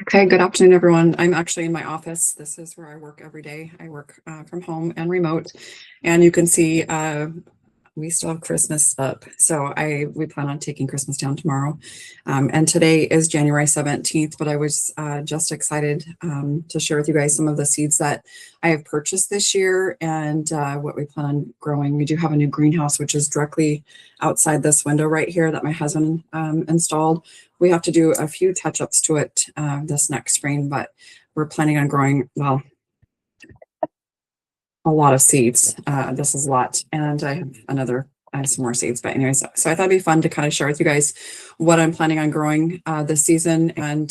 Okay, good afternoon, everyone. I'm actually in my office. This is where I work every day. I work from home and remote, and you can see we still have Christmas up. So we plan on taking Christmas down tomorrow. And today is January 17th, but I was just excited to share with you guys some of the seeds that I have purchased this year and what we plan on growing. We do have a new greenhouse, which is directly outside this window right here that my husband installed. We have to do a few touch-ups to it this next spring, but we're planning on growing, well, a lot of seeds. This is a lot. And I have some more seeds, but anyways, so I thought it'd be fun to kind of share with you guys what I'm planning on growing this season. And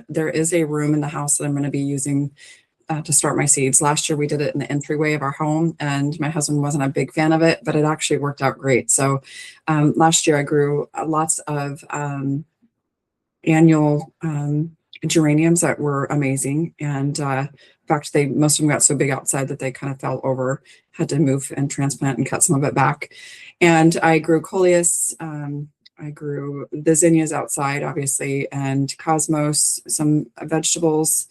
there is a room in the house that I'm going to be using to start my seeds. Last year we did it in the entryway of our home, and my husband wasn't a big fan of it, but it actually worked out great. So last year I grew lots of annual geraniums that were amazing. And in fact, most of them got so big outside that they kind of fell over, had to move and transplant and cut some of it back. And I grew coleus, I grew the zinnias outside, obviously, and cosmos, some vegetables.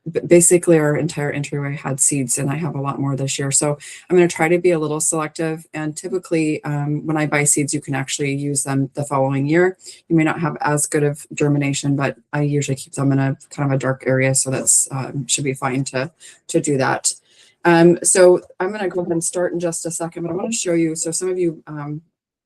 But basically our entire entryway had seeds, and I have a lot more this year. So I'm going to try to be a little selective. And typically when I buy seeds, you can actually use them the following year. You may not have as good of germination, but I usually keep them in a kind of a dark area. So that's should be fine to do that. So I'm going to go ahead and start in just a second, but I want to show you. So some of you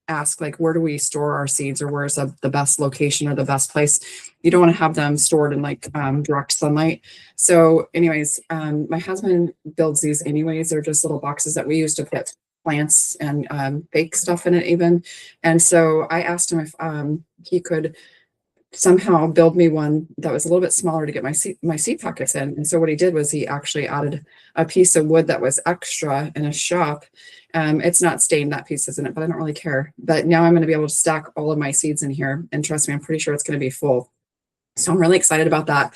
ask, like, where do we store our seeds, or where's the best location or the best place? You don't want to have them stored in like direct sunlight. So anyways, my husband builds these anyways. They're just little boxes that we use to put plants and bake stuff in it even. And so I asked him if he could somehow build me one that was a little bit smaller to get my seed packets in. And so what he did was he actually added a piece of wood that was extra in a shop. It's not stained, that piece isn't it, but I don't really care. But now I'm going to be able to stack all of my seeds in here. And trust me, I'm pretty sure it's going to be full. So I'm really excited about that.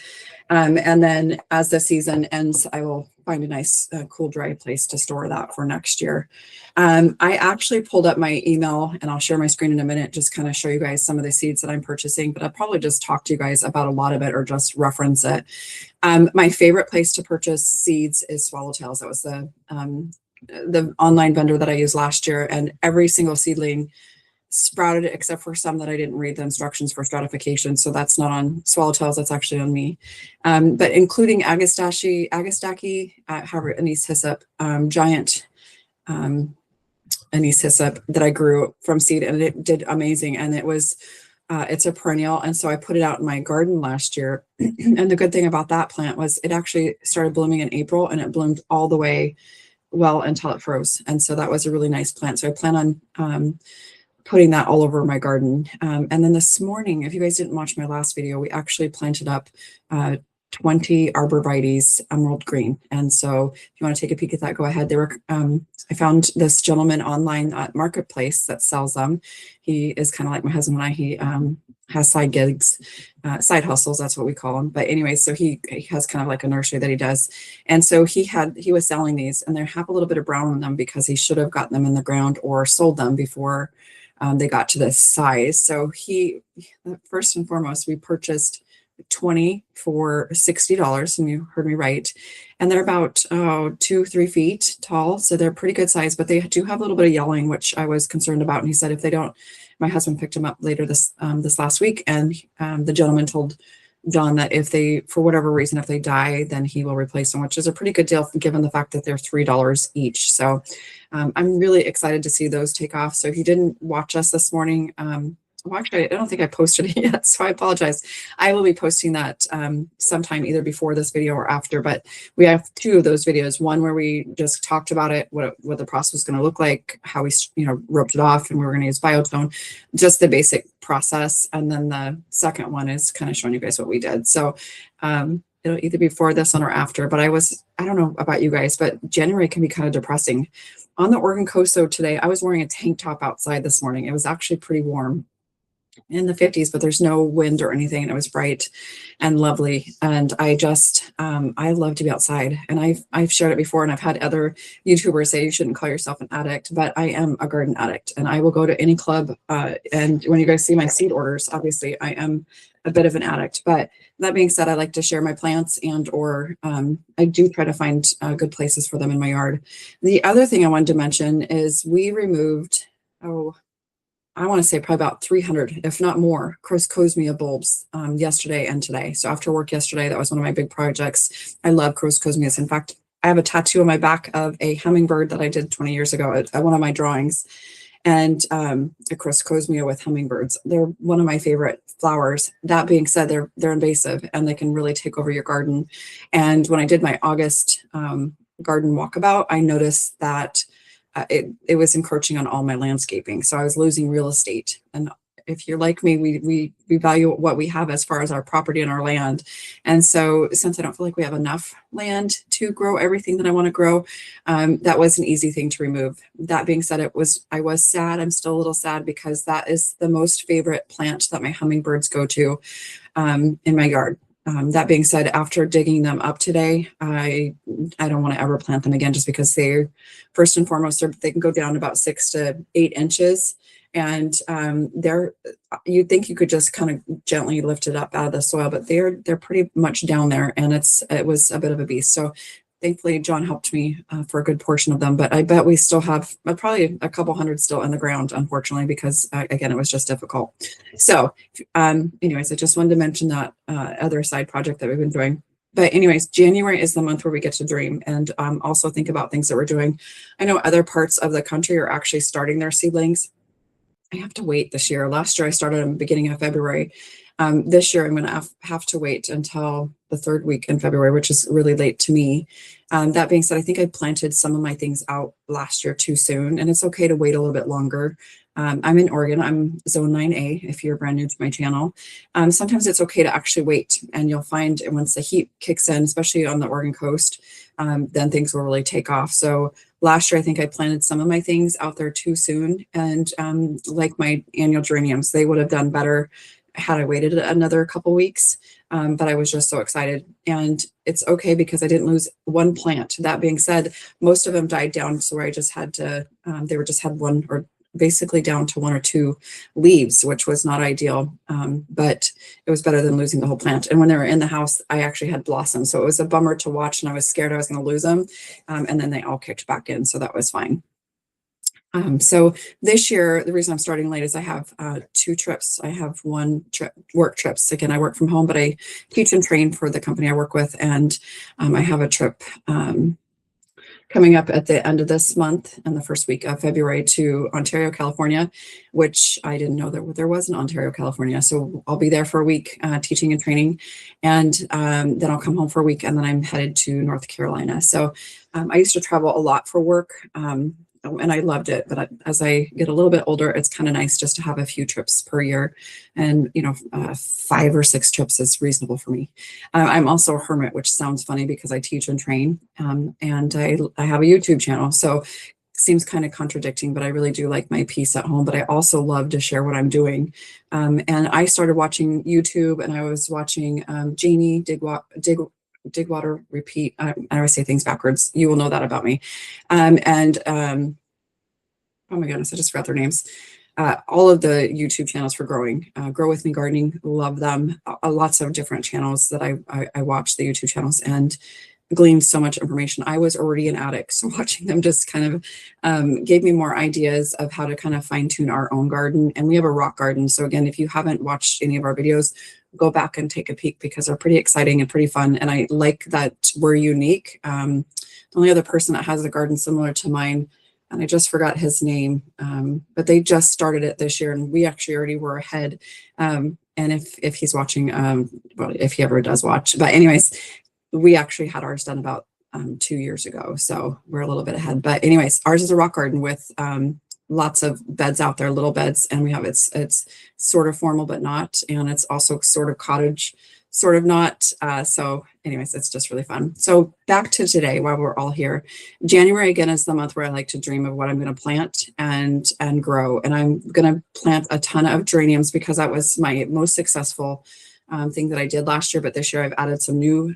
And then as the season ends, I will find a nice, cool, dry place to store that for next year. I actually pulled up my email, and I'll share my screen in a minute, just kind of show you guys some of the seeds that I'm purchasing, but I'll probably just talk to you guys about a lot of it or just reference it. My favorite place to purchase seeds is Swallowtails. That was the online vendor that I used last year, and every single seedling sprouted except for some that I didn't read the instructions for stratification. So that's not on Swallowtails, that's actually on me. But including Agastache, however, anise hyssop, giant anise hyssop that I grew from seed, and it did amazing. And it was, it's a perennial. And so I put it out in my garden last year. And the good thing about that plant was it actually started blooming in April, and it bloomed all the way well until it froze. And so that was a really nice plant. So I plan on putting that all over my garden. And then this morning, if you guys didn't watch my last video, we actually planted up 20 arborvitaes emerald green. And so if you want to take a peek at that, go ahead. They were, I found this gentleman online at Marketplace that sells them. He is kind of like my husband and I. He has side gigs, side hustles, that's what we call them. But anyway, so he has kind of like a nursery that he does. And so he was selling these, and they have a little bit of brown on them because he should have gotten them in the ground or sold them before they got to this size. So first and foremost, we purchased 20 for $60, and you heard me right. And they're about 2-3 feet tall, so they're pretty good size, but they do have a little bit of yellowing, which I was concerned about. And he said if they don't, my husband picked them up later this last week, and the gentleman told John that if they, for whatever reason, if they die, then he will replace them, which is a pretty good deal given the fact that they're $3 each. So I'm really excited to see those take off. So if you didn't watch us this morning, well, actually, I don't think I posted it yet, so I apologize. I will be posting that sometime either before this video or after, but we have 2 of those videos. One where we just talked about it, what the process was going to look like, how we roped it off, and we were going to use biotone, just the basic process. And then the second one is kind of showing you guys what we did. So it'll either be before this one or after, but I don't know about you guys, but January can be kind of depressing. On the Oregon coast, though, today, I was wearing a tank top outside this morning. It was actually pretty warm, in the 50s, but there's no wind or anything, and it was bright and lovely. And I just I love to be outside, and I've shared it before, and I've had other YouTubers say you shouldn't call yourself an addict, but I am a garden addict, and I will go to any club. And when you guys see my seed orders, obviously I am a bit of an addict. But that being said, I like to share my plants or I do try to find good places for them in my yard. The other thing I wanted to mention is we removed, I want to say probably about 300, if not more, Crocosmia bulbs yesterday and today. So after work yesterday, that was one of my big projects. I love Crocosmias. In fact, I have a tattoo on my back of a hummingbird that I did 20 years ago at one of my drawings, and a Crocosmia with hummingbirds. They're one of my favorite flowers. That being said, they're invasive and they can really take over your garden. And when I did my August garden walkabout, I noticed that it was encroaching on all my landscaping. So I was losing real estate. And if you're like me, we value what we have as far as our property and our land. And so since I don't feel like we have enough land to grow everything that I want to grow, that was an easy thing to remove. That being said, I was sad. I'm still a little sad because that is the most favorite plant that my hummingbirds go to in my yard. That being said, after digging them up today, I don't want to ever plant them again, just because they, first and foremost, they can go down about 6 to 8 inches. And you'd think you could just kind of gently lift it up out of the soil, but they're pretty much down there, and it was a bit of a beast. So thankfully, John helped me for a good portion of them, but I bet we still have probably a couple hundred still in the ground, unfortunately, because again, it was just difficult. So anyways, I just wanted to mention that other side project that we've been doing. But anyways, January is the month where we get to dream and also think about things that we're doing. I know other parts of the country are actually starting their seedlings. I have to wait this year. Last year I started in the beginning of February. This year I'm going to have to wait until the 3rd week in February, which is really late to me. That being said, I think I planted some of my things out last year too soon, and it's okay to wait a little bit longer. I'm in Oregon. I'm zone 9A if you're brand new to my channel. Sometimes it's okay to actually wait, and you'll find once the heat kicks in, especially on the Oregon coast, then things will really take off. So last year, I think I planted some of my things out there too soon, and like my annual geraniums, they would have done better had I waited another couple weeks. But I was just so excited, and it's okay because I didn't lose one plant. That being said, most of them died down, so where I just had to, just had one, or basically down to 1 or 2 leaves, which was not ideal, but it was better than losing the whole plant. And when they were in the house, I actually had blossoms, so it was a bummer to watch, and I was scared I was going to lose them, and then they all kicked back in, so that was fine. So this year, the reason I'm starting late is I have 2 trips. I have one trip, work trips. Again, I work from home, but I teach and train for the company I work with, and I have a trip coming up at the end of this month and the first week of February to Ontario, California, which I didn't know that there was in Ontario, California. So I'll be there for a week teaching and training, and then I'll come home for a week, and then I'm headed to North Carolina. So I used to travel a lot for work, and I loved it. But as I get a little bit older, it's kind of nice just to have a few trips per year. And, 5 or 6 trips is reasonable for me. I'm also a hermit, which sounds funny because I teach and train, and I have a YouTube channel. So it seems kind of contradicting, but I really do like my peace at home. But I also love to share what I'm doing. And I started watching YouTube, and I was watching Janie Digwater Repeat. I always say things backwards. You will know that about me. Oh my goodness, I just forgot their names. All of the YouTube channels for growing, Grow With Me Gardening, love them. Lots of different channels that I watch, the YouTube channels, and gleaned so much information. I was already an addict, so watching them just kind of gave me more ideas of how to kind of fine tune our own garden. And we have a rock garden. So again, if you haven't watched any of our videos, go back and take a peek because they're pretty exciting and pretty fun. And I like that we're unique. The only other person that has a garden similar to mine, and I just forgot his name, but they just started it this year, and we actually already were ahead. And if he's watching, well, if he ever does watch, but anyways, we actually had ours done about 2 years ago, so we're a little bit ahead. But anyways, ours is a rock garden with lots of beds out there, little beds, and we have it's sort of formal but not, and it's also sort of cottage, sort of not. So anyways, it's just really fun. So back to today, while we're all here, January again is the month where I like to dream of what I'm going to plant and grow. And I'm going to plant a ton of geraniums because that was my most successful thing that I did last year. But this year I've added some new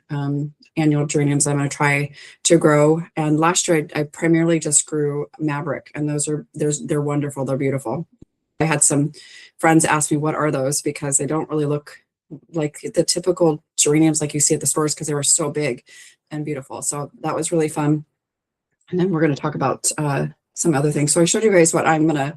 annual geraniums I'm going to try to grow. And last year I primarily just grew Maverick, and they're wonderful. They're beautiful. I had some friends ask me, what are those? Because they don't really look like the typical geraniums like you see at the stores because they were so big and beautiful. So that was really fun. And then we're going to talk about some other things. So I showed you guys what I'm going to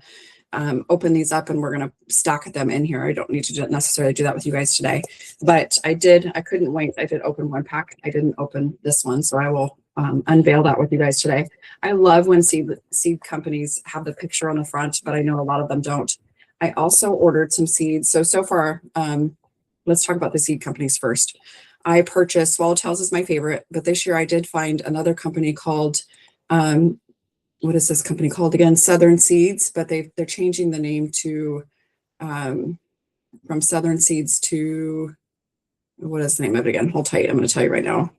open these up, and we're going to stack them in here. I don't need to necessarily do that with you guys today, but I couldn't wait. I did open one pack. I didn't open this one, so I will unveil that with you guys today. I love when seed companies have the picture on the front, but I know a lot of them don't. I also ordered some seeds. So far, let's talk about the seed companies first. I purchased Swallowtails is my favorite, but this year I did find another company called what is this company called again? Southern Seeds, but they're changing the name to from Southern Seeds to, what is the name of it again? Hold tight. I'm going to tell you right now.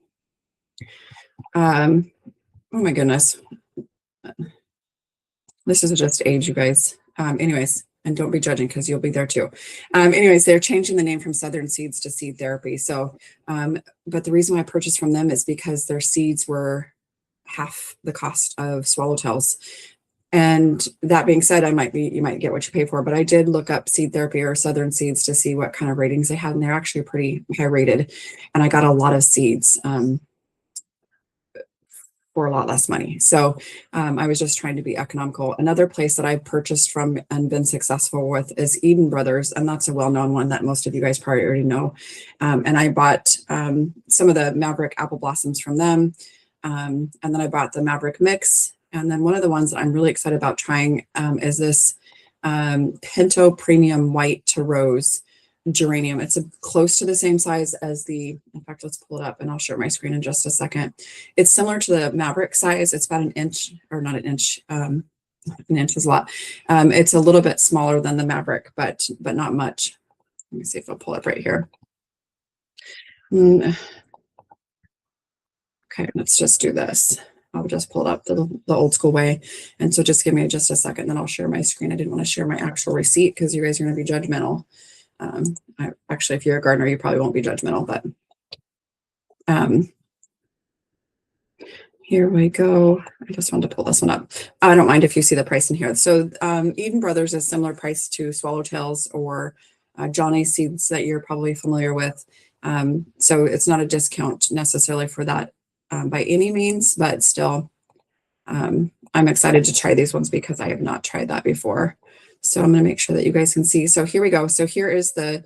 Oh my goodness. This is just age, you guys. Anyways, and don't be judging because you'll be there too. Anyways, they're changing the name from Southern Seeds to Seed Therapy. So, but the reason why I purchased from them is because their seeds were half the cost of Swallowtails. And that being said, you might get what you pay for, but I did look up Seed Therapy or Southern Seeds to see what kind of ratings they had, and they're actually pretty high rated. And I got a lot of seeds for a lot less money. So I was just trying to be economical. Another place that I purchased from and been successful with is Eden Brothers, and that's a well-known one that most of you guys probably already know. And I bought some of the Maverick apple blossoms from them. And then I bought the Maverick Mix. And then one of the ones that I'm really excited about trying is this Pinto Premium White to Rose geranium. It's close to the same size as in fact, let's pull it up and I'll share my screen in just a second. It's similar to the Maverick size. It's about an inch, or not an inch. An inch is a lot. It's a little bit smaller than the Maverick, but not much. Let me see if I'll pull it right here. Okay, let's just do this. I'll just pull it up the old school way. And so just give me just a second, then I'll share my screen. I didn't want to share my actual receipt because you guys are going to be judgmental. Actually, if you're a gardener, you probably won't be judgmental, but here we go. I just wanted to pull this one up. I don't mind if you see the price in here. So Eden Brothers is similar price to Swallowtails or Johnny Seeds that you're probably familiar with. So it's not a discount necessarily for that by any means, but still, I'm excited to try these ones because I have not tried that before. So I'm going to make sure that you guys can see. So here we go. So here is the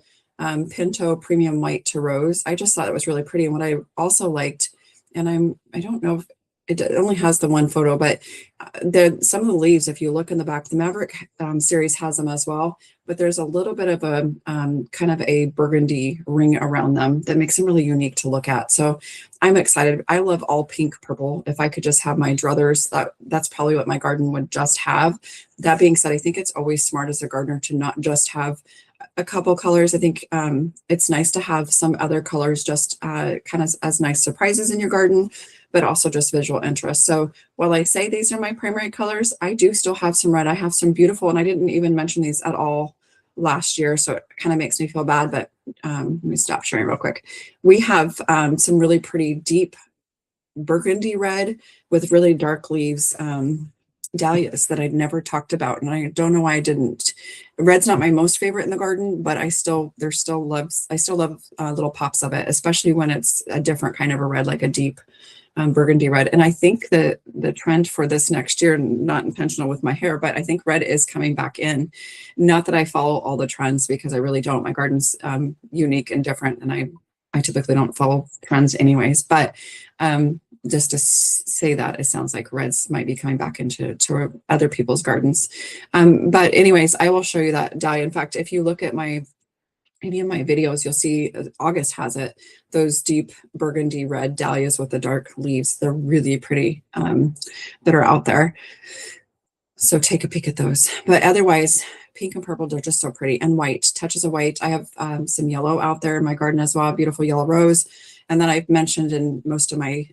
Pinto Premium White to Rose. I just thought it was really pretty. And what I also liked, and I don't know if it only has the one photo, but some of the leaves, if you look in the back, the Maverick series has them as well, but there's a little bit of a kind of a burgundy ring around them that makes them really unique to look at. So I'm excited. I love all pink purple. If I could just have my druthers, that's probably what my garden would just have. That being said, I think it's always smart as a gardener to not just have a couple colors. I think it's nice to have some other colors just kind of as nice surprises in your garden, but also just visual interest. So while I say these are my primary colors, I do still have some red. I have some beautiful, and I didn't even mention these at all last year, so it kind of makes me feel bad, but let me stop sharing real quick. We have some really pretty deep burgundy red with really dark leaves, dahlias that I'd never talked about, and I don't know why I didn't. Red's not my most favorite in the garden, but I still love little pops of it, especially when it's a different kind of a red, like a deep burgundy red. And I think the trend for this next year, not intentional with my hair, but I think red is coming back in. Not that I follow all the trends, because I really don't. My garden's unique and different, and I typically don't follow trends anyways, but just to say that, it sounds like reds might be coming back into other people's gardens. But anyways, I will show you that dahlia. In fact, if you look at maybe in my videos, you'll see August has it, those deep burgundy red dahlias with the dark leaves. They're really pretty that are out there. So take a peek at those. But otherwise, pink and purple, they're just so pretty. And white, touches of white. I have some yellow out there in my garden as well, beautiful yellow rose. And then I've mentioned in most of my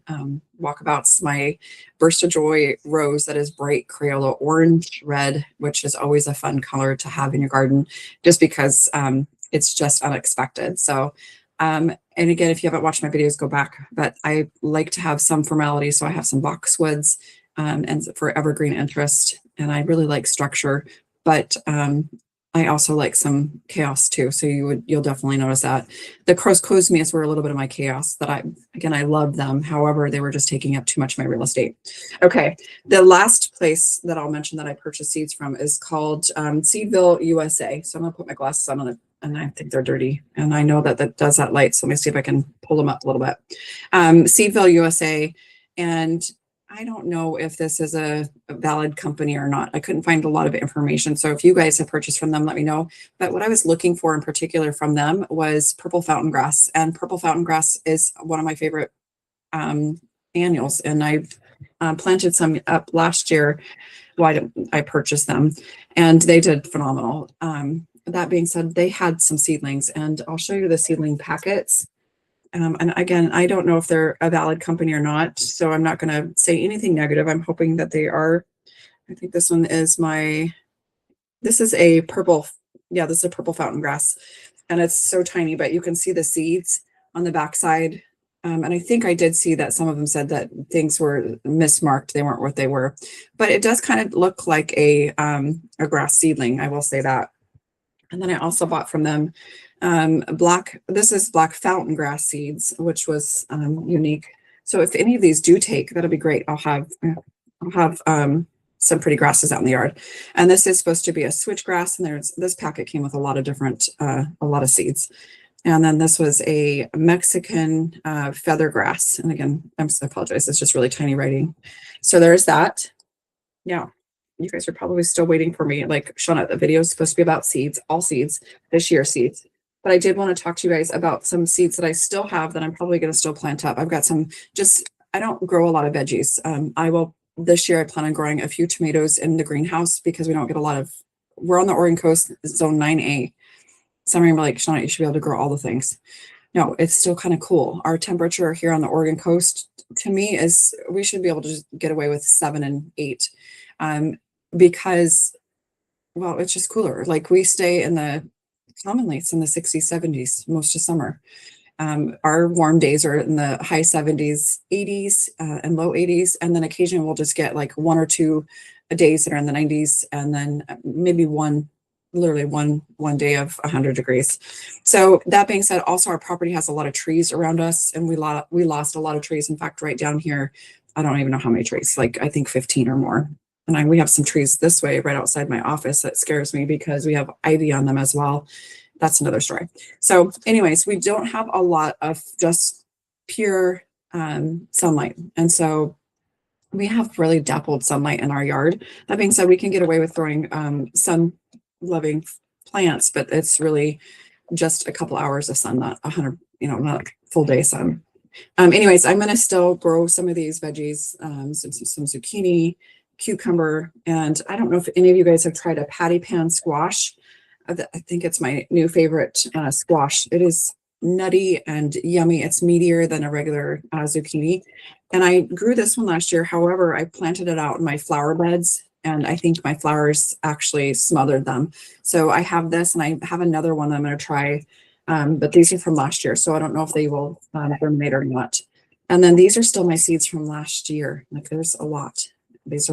walkabouts, my Burst of Joy rose that is bright Crayola orange red, which is always a fun color to have in your garden, just because it's just unexpected. So, and again, if you haven't watched my videos, go back, but I like to have some formality. So I have some boxwoods and for evergreen interest, and I really like structure, but I also like some chaos too. So you'll definitely notice that. The Cosmias were a little bit of my chaos that I love them. However, they were just taking up too much of my real estate. Okay. The last place that I'll mention that I purchased seeds from is called Seedville, USA. So I'm going to put my glasses on it, and I think they're dirty. And I know that that does that light. So let me see if I can pull them up a little bit. Seedville, USA. And I don't know if this is a valid company or not. I couldn't find a lot of information. So if you guys have purchased from them, let me know. But what I was looking for in particular from them was purple fountain grass. And purple fountain grass is one of my favorite annuals. And I planted some up last year. Why I purchased them, and they did phenomenal. That being said, they had some seedlings, and I'll show you the seedling packets. And again, I don't know if they're a valid company or not, so I'm not going to say anything negative. I'm hoping that they are. I think this one is this is a purple, yeah, this is a purple fountain grass, and it's so tiny, but you can see the seeds on the backside. And I think I did see that some of them said that things were mismarked. They weren't what they were, but it does kind of look like a grass seedling. I will say that. And then I also bought from them this is black fountain grass seeds, which was unique. So if any of these do take, that'll be great. I'll have some pretty grasses out in the yard. And this is supposed to be a switchgrass, and this packet came with a lot of different a lot of seeds. And then this was a Mexican feather grass. And again, I apologize, it's just really tiny writing. So there's that. Yeah. You guys are probably still waiting for me. Like, Shauna, the video is supposed to be about seeds, all seeds, this year seeds. But I did want to talk to you guys about some seeds that I still have that I'm probably going to still plant up. I've got some, I don't grow a lot of veggies. This year I plan on growing a few tomatoes in the greenhouse because we don't get a lot of, we're on the Oregon coast, zone 9A. Some of you are like, Shauna, you should be able to grow all the things. No, it's still kind of cool. Our temperature here on the Oregon coast, to me, is we should be able to just get away with 7 and 8. Because, well, it's just cooler. Like, we stay commonly it's in the 60s, 70s most of summer. Our warm days are in the high 70s, 80s, and low 80s. And then occasionally we'll just get like 1 or 2 days that are in the 90s, and then maybe literally one day of 100 degrees. So that being said, also our property has a lot of trees around us, and we lost a lot of trees. In fact, right down here, I don't even know how many trees, like I think 15 or more. And we have some trees this way right outside my office that scares me because we have ivy on them as well. That's another story. So anyways, we don't have a lot of just pure sunlight. And so we have really dappled sunlight in our yard. That being said, we can get away with throwing sun-loving plants, but it's really just a couple hours of sun, not 100, not full day sun. Anyways, I'm going to still grow some of these veggies, some zucchini, cucumber, and I don't know if any of you guys have tried a patty pan squash. I think it's my new favorite squash. It is nutty and yummy. It's meatier than a regular zucchini. And I grew this one last year. However, I planted it out in my flower beds, and I think my flowers actually smothered them. So I have this, and I have another one that I'm going to try. But these are from last year, so I don't know if they will germinate or not. And then these are still my seeds from last year. Like, there's a lot. This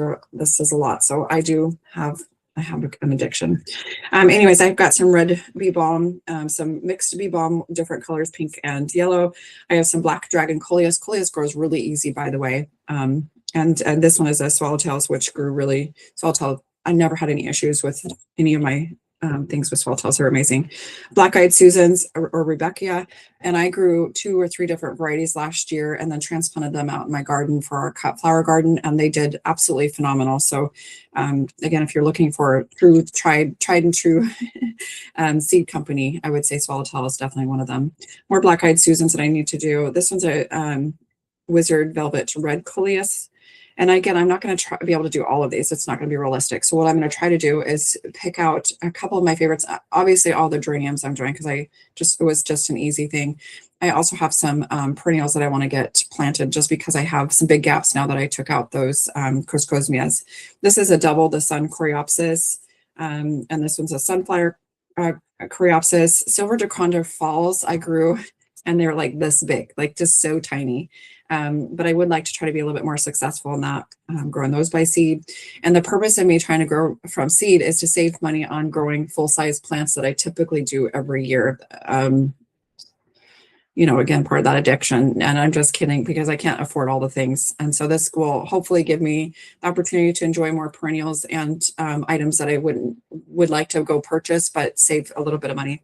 is a lot. So I have an addiction. Anyways, I've got some red bee balm, some mixed bee balm, different colors, pink and yellow. I have some black dragon coleus. Coleus grows really easy, by the way. And this one is a swallowtails, which grew really swallowtail. I never had any issues with any of my things with swallowtails. Are amazing. Black-eyed Susans or Rebecca, and I grew 2 or 3 different varieties last year, and then transplanted them out in my garden for our cut flower garden, and they did absolutely phenomenal. So again, if you're looking for a true tried and true seed company, I would say Swallowtail is definitely one of them. More Black-eyed Susans that I need to do. This one's a Wizard Velvet Red Coleus. And again, I'm not going to be able to do all of these. It's not going to be realistic. So what I'm going to try to do is pick out a couple of my favorites. Obviously, all the geraniums I'm doing because it was just an easy thing. I also have some perennials that I want to get planted just because I have some big gaps now that I took out those Cosmias. This is a double, the Sun Coreopsis, and this one's a Sunflower Coreopsis. Silver Deconda Falls I grew, and they're like this big, like just so tiny. But I would like to try to be a little bit more successful in that, growing those by seed. And the purpose of me trying to grow from seed is to save money on growing full-size plants that I typically do every year. Again, part of that addiction. And I'm just kidding because I can't afford all the things. And so this will hopefully give me the opportunity to enjoy more perennials and items that I would like to go purchase, but save a little bit of money.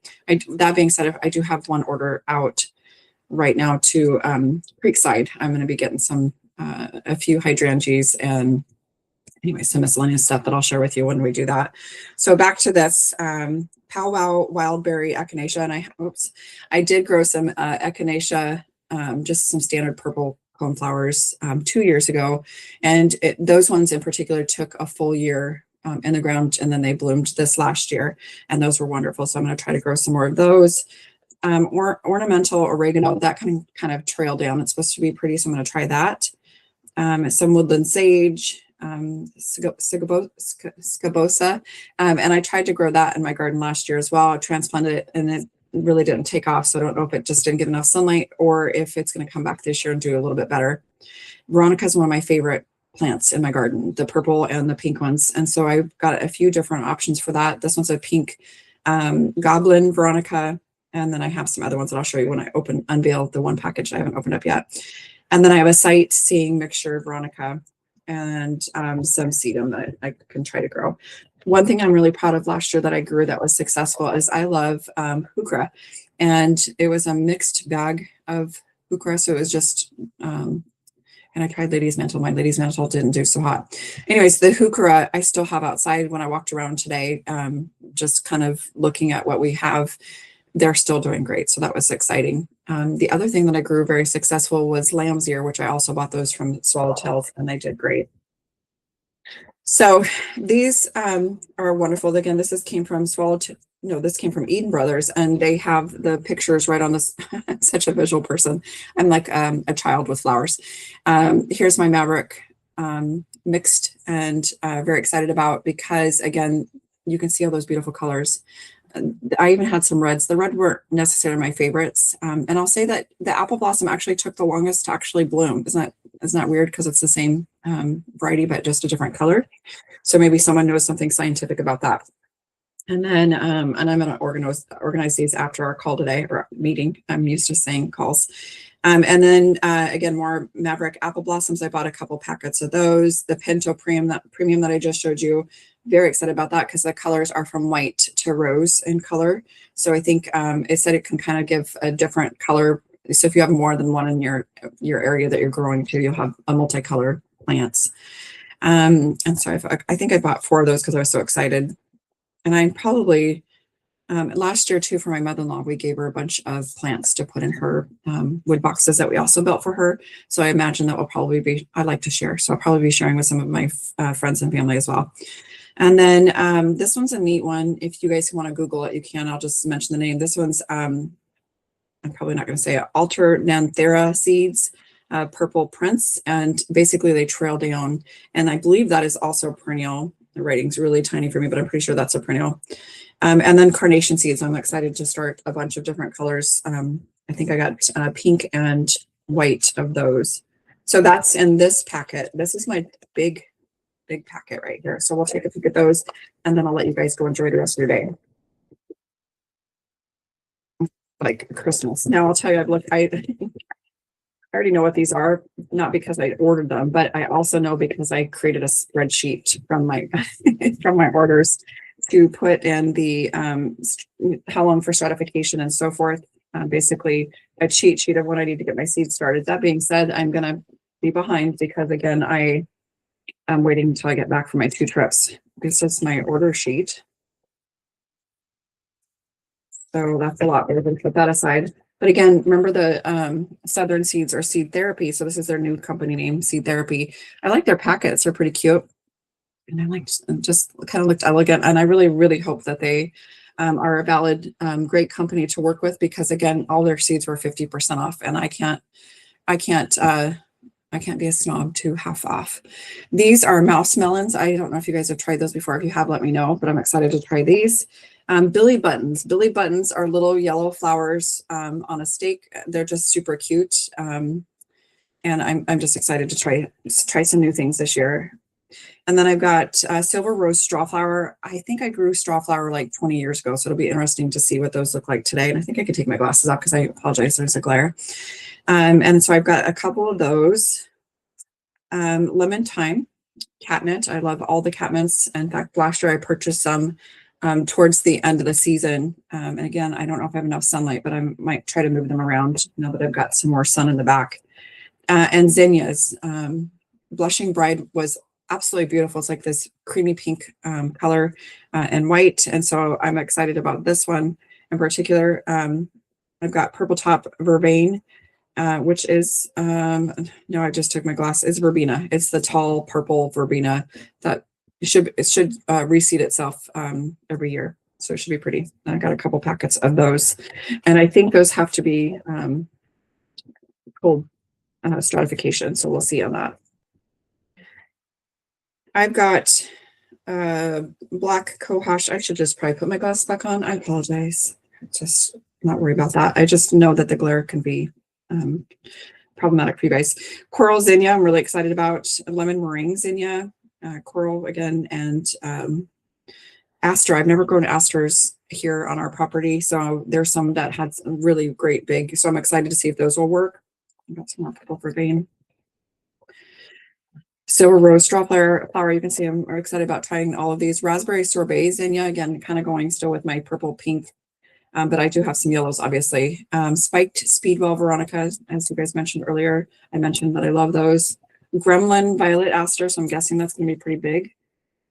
That being said, I do have one order out right now to Creekside. I'm going to be getting a few hydrangeas and anyway, some miscellaneous stuff that I'll share with you when we do that. So back to this powwow wildberry echinacea, and I did grow some echinacea, just some standard purple coneflowers 2 years ago, and those ones in particular took a full year in the ground, and then they bloomed this last year, and those were wonderful. So I'm going to try to grow some more of those. Ornamental oregano, that kind of trail down. It's supposed to be pretty, so I'm going to try that. Some woodland sage, scabosa, and I tried to grow that in my garden last year as well. I transplanted it and it really didn't take off, so I don't know if it just didn't get enough sunlight or if it's going to come back this year and do a little bit better. Veronica is one of my favorite plants in my garden, the purple and the pink ones, and so I've got a few different options for that. This one's a pink goblin Veronica, and then I have some other ones that I'll show you when I unveil the one package I haven't opened up yet. And then I have a sightseeing mixture of Veronica and some sedum that I can try to grow. One thing I'm really proud of last year that I grew that was successful is I love heuchera, and it was a mixed bag of heuchera. So it was just, and I tried lady's mantle. My lady's mantle didn't do so hot. Anyways, the heuchera I still have outside when I walked around today, just kind of looking at what we have. They're still doing great. So that was exciting. The other thing that I grew very successful was lamb's ear, which I also bought those from Swallowtail, and they did great. So these are wonderful. Again, this came from this came from Eden Brothers, and they have the pictures right on this. I'm such a visual person. I'm like a child with flowers. Here's my Maverick mixed, and very excited about, because again, you can see all those beautiful colors. I even had some reds. The red weren't necessarily my favorites. And I'll say that the apple blossom actually took the longest to actually bloom. Isn't that weird? Because it's the same variety, but just a different color. So maybe someone knows something scientific about that. And then, and I'm going to organize these after our call today, or meeting. I'm used to saying calls. And then again, more Maverick apple blossoms. I bought a couple packets of those. The Pinto premium that I just showed you. Very excited about that because the colors are from white to rose in color. So I think it said it can kind of give a different color. So if you have more than one in your area that you're growing to, you'll have a multicolored plants. And so I think I bought 4 of those because I was so excited. And I probably last year too, for my mother-in-law, we gave her a bunch of plants to put in her wood boxes that we also built for her. So I imagine that will probably be, I'd like to share. So I'll probably be sharing with some of my friends and family as well. And then this one's a neat one. If you guys want to Google it, you can. I'll just mention the name. This one's, I'm probably not going to say it, Alternanthera seeds, purple prince. And basically they trail down. And I believe that is also perennial. The writing's really tiny for me, but I'm pretty sure that's a perennial. And then carnation seeds. I'm excited to start a bunch of different colors. I think I got pink and white of those. So that's in this packet. This is my big packet right here. So we'll take a peek at those, and then I'll let you guys go enjoy the rest of your day. Like Christmas. Now I'll tell you, I already know what these are, not because I ordered them, but I also know because I created a spreadsheet from my from my orders to put in the how long for stratification and so forth. Basically a cheat sheet of when I need to get my seeds started. That being said, I'm gonna be behind because again, I'm waiting until I get back from my 2 trips. This is my order sheet. So that's a lot. We're going to put that aside. But again, remember the Southern Seeds or Seed Therapy. So this is their new company name, Seed Therapy. I like their packets. They're pretty cute. And I like just kind of looked elegant. And I really, really hope that they are a valid, great company to work with, because again, all their seeds were 50% off, and I can't be a snob to half off. These are mouse melons. I don't know if you guys have tried those before. If you have, let me know, but I'm excited to try these. Billy buttons. Billy buttons are little yellow flowers on a stake. They're just super cute. and I'm just excited to try some new things this year. And then I've got silver rose straw flower. I think I grew straw flower like 20 years ago, so it'll be interesting to see what those look like today. And I think I could take my glasses off because I apologize, there's a glare. And so I've got a couple of those. Lemon thyme, catmint. I love all the catmints. In fact, last year I purchased some towards the end of the season. And again, I don't know if I have enough sunlight, but I might try to move them around now that I've got some more sun in the back. And zinnias. Blushing Bride was absolutely beautiful. It's like this creamy pink color and white. And so I'm excited about this one in particular. I've got Purple Top Vervain, which is, no, I just took my glass, it's verbena. It's the tall purple verbena that should reseed itself every year. So it should be pretty. I got a couple packets of those. And I think those have to be cold stratification. So we'll see on that. I've got black cohosh. I should just probably put my glasses back on. I apologize. Just not worry about that. I just know that the glare can be problematic for you guys. Coral zinnia, I'm really excited about. Lemon meringue zinnia, coral again, and aster. I've never grown asters here on our property, so there's some that had some really great big. So I'm excited to see if those will work. I've got some more purple vervain. Silver rose straw flower. You can see I'm excited about trying all of these. Raspberry sorbet zinnia, again, kind of going still with my purple pink. But I do have some yellows, obviously. Spiked Speedwell Veronica, as you guys mentioned earlier. I mentioned that I love those. Gremlin Violet Aster, so I'm guessing that's going to be pretty big.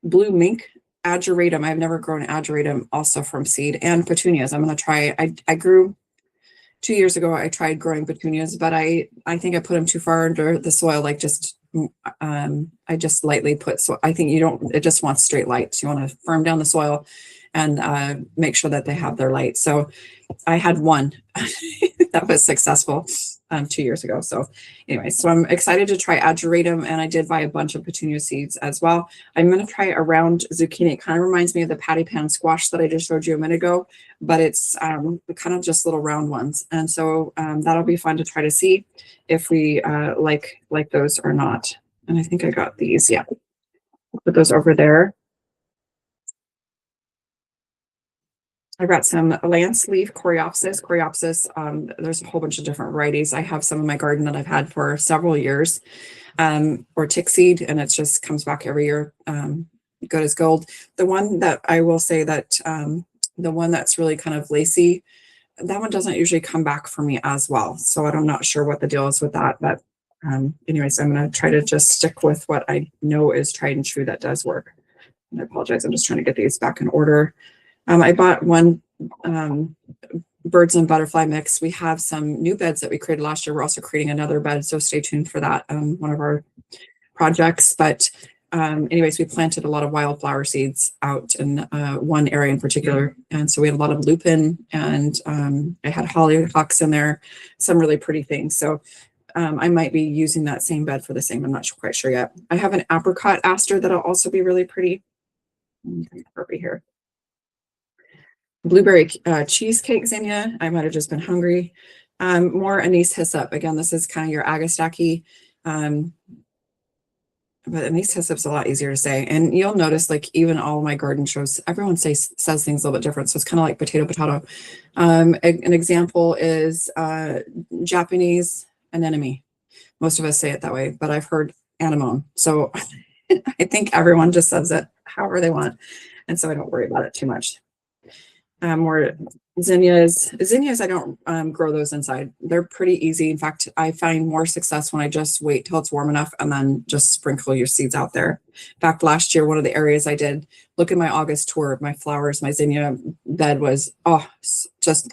Blue Mink Ageratum. I've never grown Ageratum, also from seed. And petunias. I'm going to try. I grew 2 years ago. I tried growing petunias, but I think I put them too far under the soil. Like just I just lightly put. So I think you don't. It just wants straight light. You want to firm down the soil and make sure that they have their light. So I had one that was successful 2 years ago. So anyway, so I'm excited to try ageratum, and I did buy a bunch of petunia seeds as well. I'm going to try a round zucchini. It kind of reminds me of the patty pan squash that I just showed you a minute ago, but it's kind of just little round ones. And so that'll be fun to try to see if we like those or not. And I think I got these. Yeah, I'll put those over there. I've got some lance leaf coreopsis. There's a whole bunch of different varieties. I have some in my garden that I've had for several years, or tick seed, and it just comes back every year, good as gold. The one that I will say that the one that's really kind of lacy, that one doesn't usually come back for me as well. So I'm not sure what the deal is with that, but anyways, I'm going to try to just stick with what I know is tried and true that does work. And I apologize. I'm just trying to get these back in order. I bought one birds and butterfly mix. We have some new beds that we created last year. We're also creating another bed, so stay tuned for that, one of our projects. But anyways, we planted a lot of wildflower seeds out in one area in particular. And so we had a lot of lupin, and I had hollyhocks in there, some really pretty things. So I might be using that same bed for the same. I'm not quite sure yet. I have an apricot aster that'll also be really pretty. Over here. Blueberry cheesecake zinnia. I might have just been hungry. More anise hyssop. Again, this is kind of your agastache, but anise hyssop's a lot easier to say. And you'll notice, like, even all my garden shows, everyone says things a little bit different. So it's kind of like potato. An example is Japanese anemone. Most of us say it that way, but I've heard anemone. So I think everyone just says it however they want. And so I don't worry about it too much. More zinnias. Zinnias, I don't grow those inside. They're pretty easy. In fact, I find more success when I just wait till it's warm enough and then just sprinkle your seeds out there. In fact, last year, one of the areas I did, look at my August tour of my flowers, my zinnia bed was, just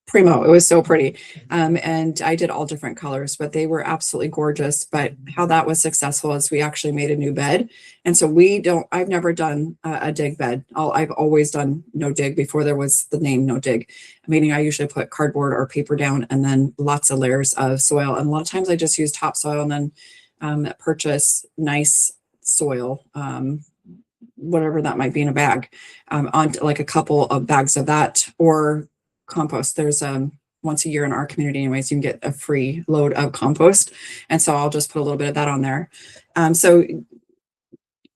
primo. It was so pretty. And I did all different colors, but they were absolutely gorgeous. But how that was successful is we actually made a new bed. And so I've never done a dig bed. I've always done no dig before there was the name no dig, meaning I usually put cardboard or paper down and then lots of layers of soil. And a lot of times I just use topsoil and then purchase nice soil, whatever that might be in a bag, on like a couple of bags of that, or compost. There's one once a year in our community anyways, you can get a free load of compost. And so I'll just put a little bit of that on there. So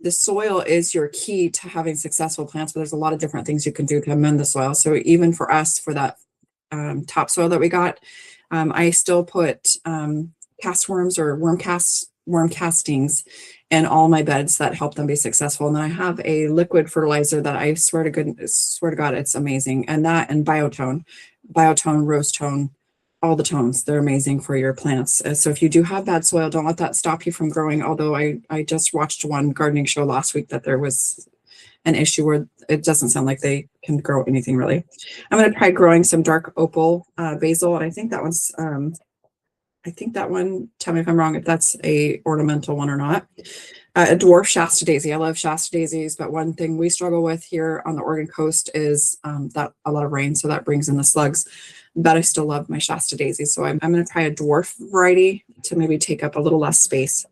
the soil is your key to having successful plants, but there's a lot of different things you can do to amend the soil. So even for us, for that topsoil that we got, I still put cast worms or worm castings in all my beds that help them be successful. And then I have a liquid fertilizer that I swear to God, it's amazing. And that and biotone, rose tone, all the tones, they're amazing for your plants. So if you do have bad soil, don't let that stop you from growing. Although I just watched one gardening show last week that there was an issue where it doesn't sound like they can grow anything really. I'm going to try growing some dark opal basil, and I think that one's tell me if I'm wrong, if that's a ornamental one or not. A dwarf Shasta daisy. I love Shasta daisies, but one thing we struggle with here on the Oregon coast is that a lot of rain, so that brings in the slugs. But I still love my Shasta daisies, so I'm going to try a dwarf variety to maybe take up a little less space.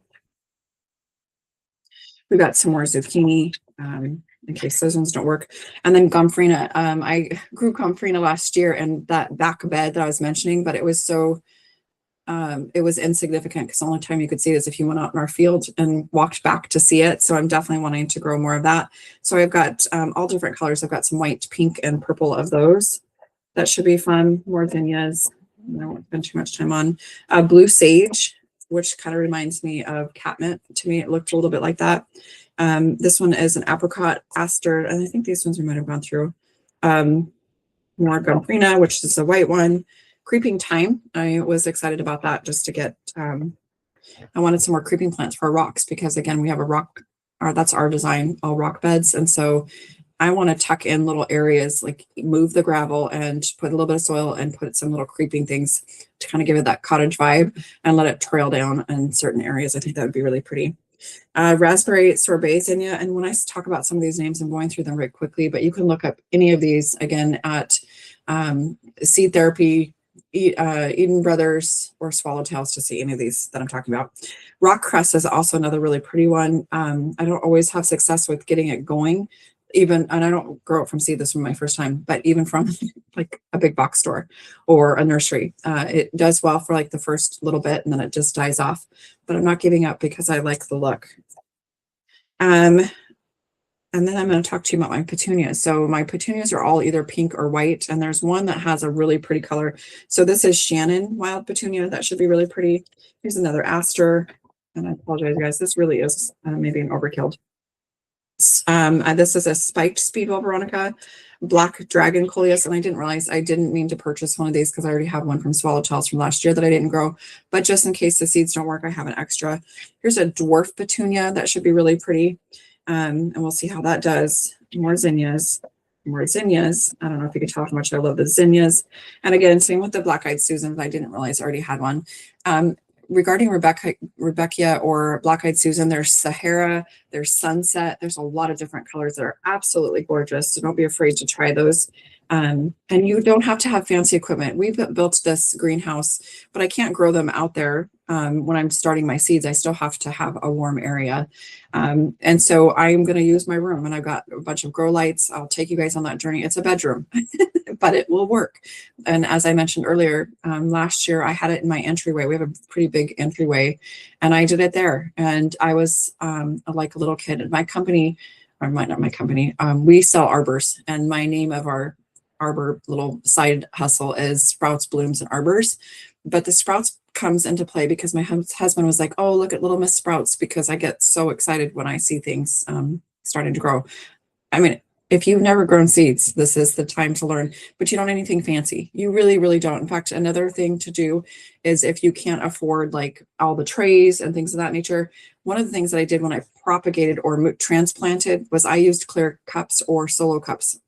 We got some more zucchini in case those ones don't work, and then gomphrena. I grew gomphrena last year in that back bed that I was mentioning, but it was so it was insignificant because the only time you could see it is if you went out in our field and walked back to see it. So I'm definitely wanting to grow more of that. So I've got all different colors. I've got some white, pink, and purple of those. That should be fun. More zinnias. I won't spend too much time on. Blue sage, which kind of reminds me of catnip. To me, it looked a little bit like that. This one is an apricot aster, and I think these ones we might have gone through. More gomphrena, which is a white one. Creeping thyme. I was excited about that just to get, I wanted some more creeping plants for rocks because again, we have a rock, or that's our design, all rock beds. And so I want to tuck in little areas, like move the gravel and put a little bit of soil and put some little creeping things to kind of give it that cottage vibe and let it trail down in certain areas. I think that would be really pretty. Raspberry sorbet zinnia. And when I talk about some of these names, I'm going through them very quickly, but you can look up any of these again at Seed Therapy, Eden Brothers, or Swallowtails to see any of these that I'm talking about. Rock cress is also another really pretty one. I don't always have success with getting it going, and I don't grow it from seed. This was my first time, but even from like a big box store or a nursery, it does well for like the first little bit and then it just dies off. But I'm not giving up because I like the look. And then I'm going to talk to you about my petunias. So my petunias are all either pink or white, and there's one that has a really pretty color. So this is Shannon wild petunia. That should be really pretty. Here's another aster, and I apologize, guys. This really is maybe an overkill. This is a spiked speedwell veronica, black dragon coleus, and I didn't realize I didn't mean to purchase one of these because I already have one from Swallowtails from last year that I didn't grow. But just in case the seeds don't work, I have an extra. Here's a dwarf petunia that should be really pretty. And we'll see how that does. More zinnias. I don't know if you can tell how much I love the zinnias. And again, same with the black-eyed Susans. I didn't realize I already had one. Regarding Rebecca or black-eyed Susan, there's Sahara, there's Sunset. There's a lot of different colors that are absolutely gorgeous. So don't be afraid to try those. And you don't have to have fancy equipment. We've built this greenhouse, but I can't grow them out there. When I'm starting my seeds, I still have to have a warm area. And so I'm going to use my room, and I've got a bunch of grow lights. I'll take you guys on that journey. It's a bedroom, but it will work. And as I mentioned earlier, last year I had it in my entryway. We have a pretty big entryway, and I did it there. And I was like a little kid. My company, or not my company, we sell arbors, and my name of our arbor little side hustle is Sprouts, Blooms, and Arbors. But the Sprouts comes into play because my husband was like, oh, look at Little Miss Sprouts, because I get so excited when I see things starting to grow. I mean, if you've never grown seeds, this is the time to learn, but you don't need anything fancy. You really, really don't. In fact, another thing to do is if you can't afford like all the trays and things of that nature, one of the things that I did when I propagated or transplanted was I used clear cups or solo cups.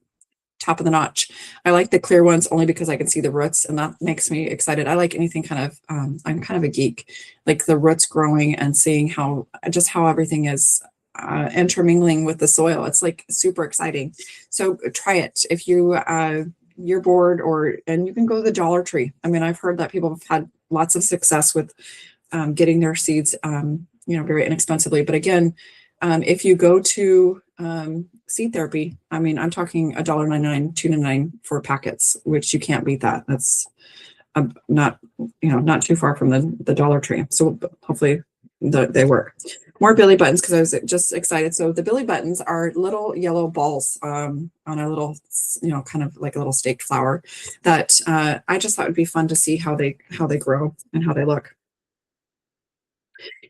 Top of the notch. I like the clear ones only because I can see the roots, and that makes me excited. I like anything kind of, I'm kind of a geek, like the roots growing and seeing how everything is intermingling with the soil. It's like super exciting. So try it if you're bored, and you can go to the Dollar Tree. I mean, I've heard that people have had lots of success with getting their seeds, very inexpensively. But again, if you go to Seed Therapy, I mean, I'm talking $1.99, $2.99 for packets, which you can't beat that. That's not, not too far from the Dollar Tree. So hopefully they work. More Billy buttons because I was just excited. So the Billy buttons are little yellow balls on a little, kind of like a little staked flower that I just thought would be fun to see how they grow and how they look.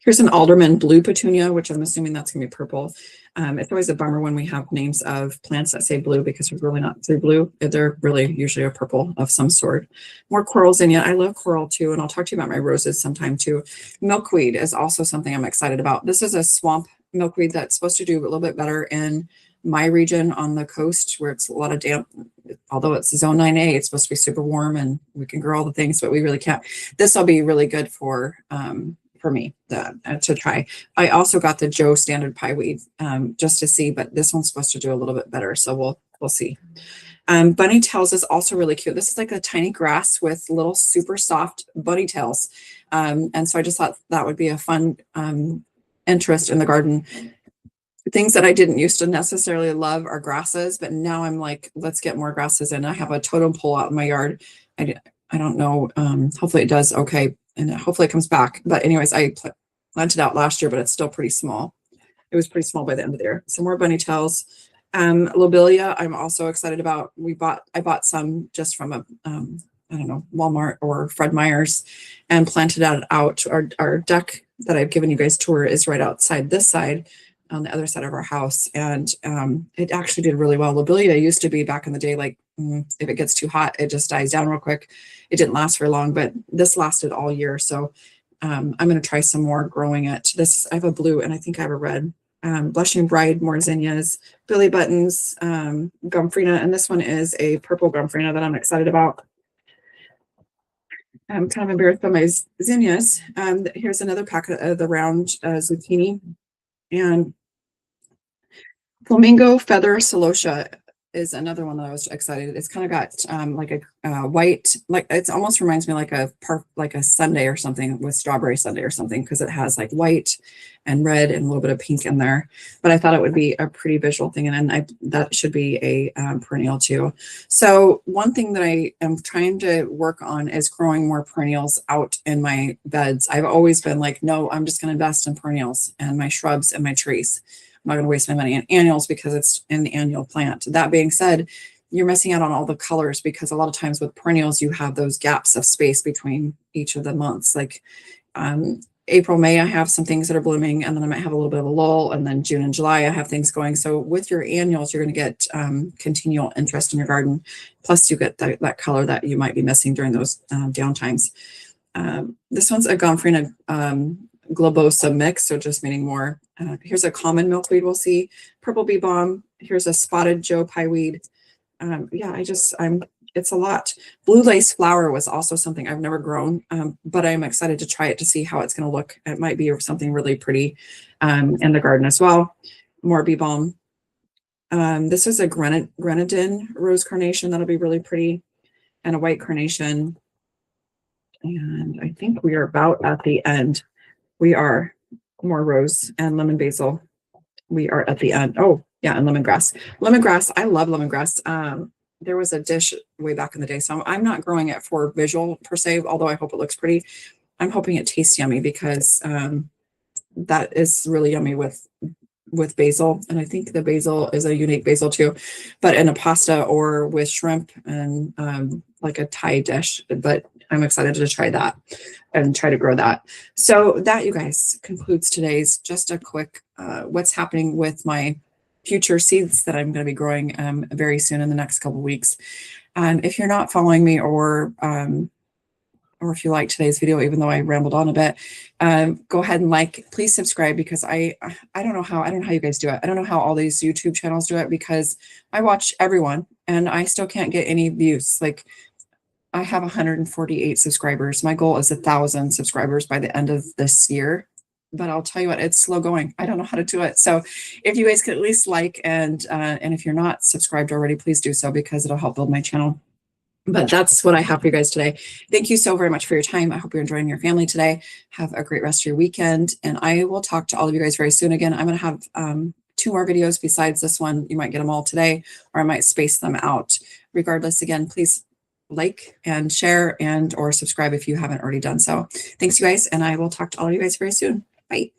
Here's an alderman blue petunia, which I'm assuming that's going to be purple. It's always a bummer when we have names of plants that say blue because they're really not they're blue. They're really usually a purple of some sort. More coral zinnia. I love coral too, and I'll talk to you about my roses sometime too. Milkweed is also something I'm excited about. This is a swamp milkweed that's supposed to do a little bit better in my region on the coast where it's a lot of damp. Although it's zone 9A, it's supposed to be super warm and we can grow all the things, but we really can't. This will be really good for me to try. I also got the Joe standard pieweed just to see, but this one's supposed to do a little bit better. So we'll see. Bunny tails is also really cute. This is like a tiny grass with little super soft bunny tails. And so I just thought that would be a fun interest in the garden. Things that I didn't used to necessarily love are grasses, but now I'm like, let's get more grasses in. I have a totem pole out in my yard. I don't know. Hopefully it does okay. And hopefully it comes back. But anyways, I planted out last year, but it's still pretty small. It was pretty small by the end of the year. Some more bunny tails. Lobelia, I'm also excited about. I bought some just from a, I don't know, Walmart or Fred Meyer's and planted out. Our deck that I've given you guys tour is right outside this side on the other side of our house. And it actually did really well. Lobelia used to be back in the day, like if it gets too hot, it just dies down real quick. It didn't last very long, but this lasted all year. So I'm going to try some more growing it. I have a blue and I think I have a red. Blushing Bride, more zinnias, Billy buttons, Gumfrina, and this one is a purple Gumfrina that I'm excited about. I'm kind of embarrassed by my zinnias. Here's another packet of the round zucchini, and Flamingo Feather Celosia is another one that I was excited. It's kind of got like a white, like it almost reminds me like a sundae or something with strawberry sundae or something, because it has like white and red and a little bit of pink in there. But I thought it would be a pretty visual thing, and that should be a perennial too. So one thing that I am trying to work on is growing more perennials out in my beds. I've always been like, no, I'm just going to invest in perennials and my shrubs and my trees. I'm not going to waste my money on annuals because it's an annual plant. That being said, you're missing out on all the colors because a lot of times with perennials, you have those gaps of space between each of the months. Like April, May, I have some things that are blooming, and then I might have a little bit of a lull, and then June and July, I have things going. So with your annuals, you're going to get continual interest in your garden. Plus you get that color that you might be missing during those downtimes. This one's a Gomfrina globosa mix, so just meaning more. Here's a common milkweed we'll see, purple bee balm. Here's a spotted Joe pieweed. Yeah, it's a lot. Blue lace flower was also something I've never grown, but I'm excited to try it to see how it's going to look. It might be something really pretty in the garden as well. More bee balm. This is a grenadine rose carnation that'll be really pretty, and a white carnation. And I think we are about at the end. We are more rose and lemon basil. We are at the end. Oh, yeah, and lemongrass. Lemongrass, I love lemongrass. There was a dish way back in the day, so I'm not growing it for visual per se, although I hope it looks pretty. I'm hoping it tastes yummy because that is really yummy with basil. And I think the basil is a unique basil too, but in a pasta or with shrimp and like a Thai dish. But I'm excited to try that and try to grow that. So that, you guys, concludes today's just a quick what's happening with my future seeds that I'm going to be growing very soon in the next couple of weeks. If you're not following me, or if you like today's video, even though I rambled on a bit, go ahead and please subscribe, because I don't know how you guys do it. I don't know how all these YouTube channels do it, because I watch everyone and I still can't get any views. Like, I have 148 subscribers. My goal is 1,000 subscribers by the end of this year. But I'll tell you what, it's slow going. I don't know how to do it. So if you guys could at least and if you're not subscribed already, please do so, because it'll help build my channel. But that's what I have for you guys today. Thank you so very much for your time. I hope you're enjoying your family today. Have a great rest of your weekend. And I will talk to all of you guys very soon. Again, I'm going to have 2 more videos besides this one. You might get them all today, or I might space them out. Regardless, again, please like and share and or subscribe if you haven't already done so. Thanks, you guys, and I will talk to all of you guys very soon. Bye.